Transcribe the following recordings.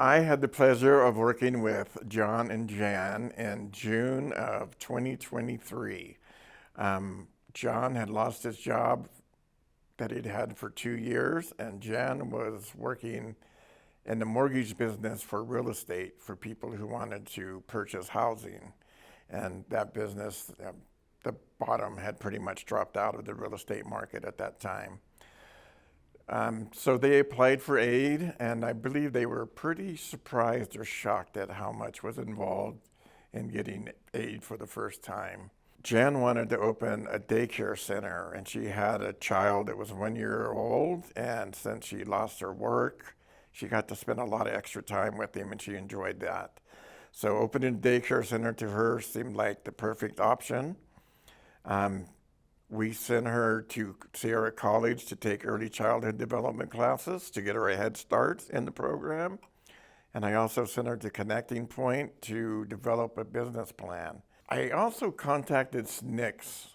I had the pleasure of working with John and Jan in June of 2023. John had lost his job that he'd had for 2 years, and Jan was working in the mortgage business for real estate for people who wanted to purchase housing. And that business, the bottom had pretty much dropped out of the real estate market at that time. So they applied for aid, and I believe they were pretty surprised or shocked at how much was involved in getting aid for the first time. Jan wanted to open a daycare center, and she had a child that was 1 year old, and since she lost her work, she got to spend a lot of extra time with him, and she enjoyed that. So opening a daycare center to her seemed like the perfect option. We sent her to Sierra College to take early childhood development classes to get her a head start in the program. And I also sent her to Connecting Point to develop a business plan. I also contacted SNCS,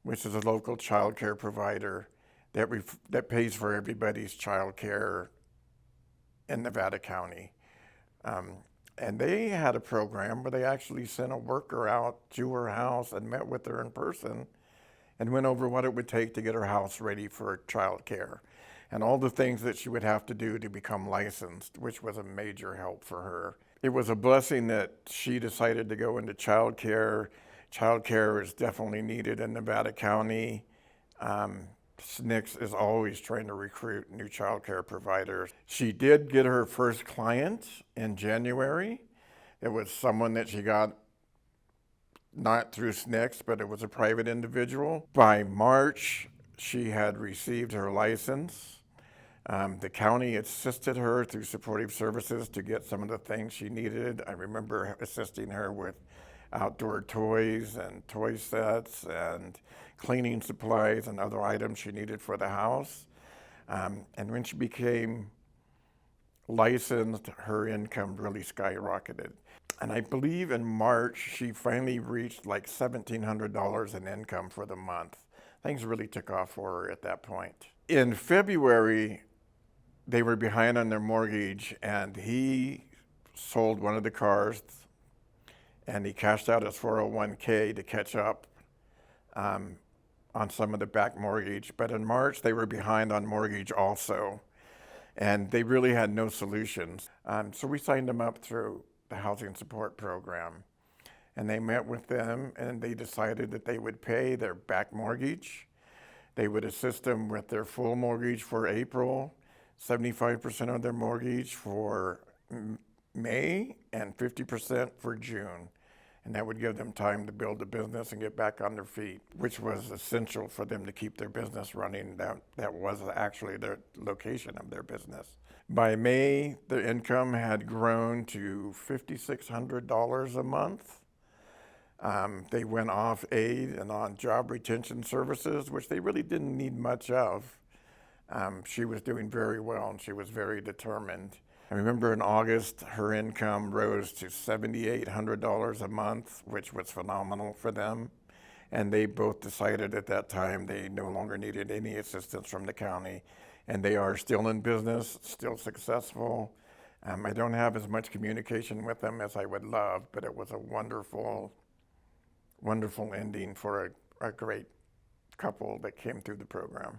which is a local child care provider that pays for everybody's child care in Nevada County. And they had a program where they actually sent a worker out to her house and met with her in person and went over what it would take to get her house ready for child care and all the things that she would have to do to become licensed, which was a major help for her. It was a blessing that she decided to go into child care. Child care is definitely needed in Nevada County. SNCS is always trying to recruit new child care providers. She did get her first client in January. It was someone that she got not through SNCS, but it was a private individual. By March, she had received her license. The county assisted her through supportive services to get some of the things she needed. I remember assisting her with outdoor toys and toy sets and cleaning supplies and other items she needed for the house. And when she became licensed, her income really skyrocketed. And I believe in March, she finally reached like $1,700 in income for the month. Things really took off for her at that point. In February, they were behind on their mortgage, and he sold one of the cars, and he cashed out his 401k to catch up on some of the back mortgage. But in March, they were behind on mortgage also, and they really had no solutions. So we signed them up through the housing support program, and they met with them, and they decided that they would pay their back mortgage. They would assist them with their full mortgage for April, 75% of their mortgage for May, and 50% for June. And that would give them time to build a business and get back on their feet, which was essential for them to keep their business running. That was actually the location of their business. By May, the income had grown to $5,600 a month. They went off aid and on job retention services, which they really didn't need much of. She was doing very well, and she was very determined. I remember in August, her income rose to $7,800 a month, which was phenomenal for them. And they both decided at that time they no longer needed any assistance from the county. And they are still in business, still successful. I don't have as much communication with them as I would love, but it was a wonderful, wonderful ending for a great couple that came through the program.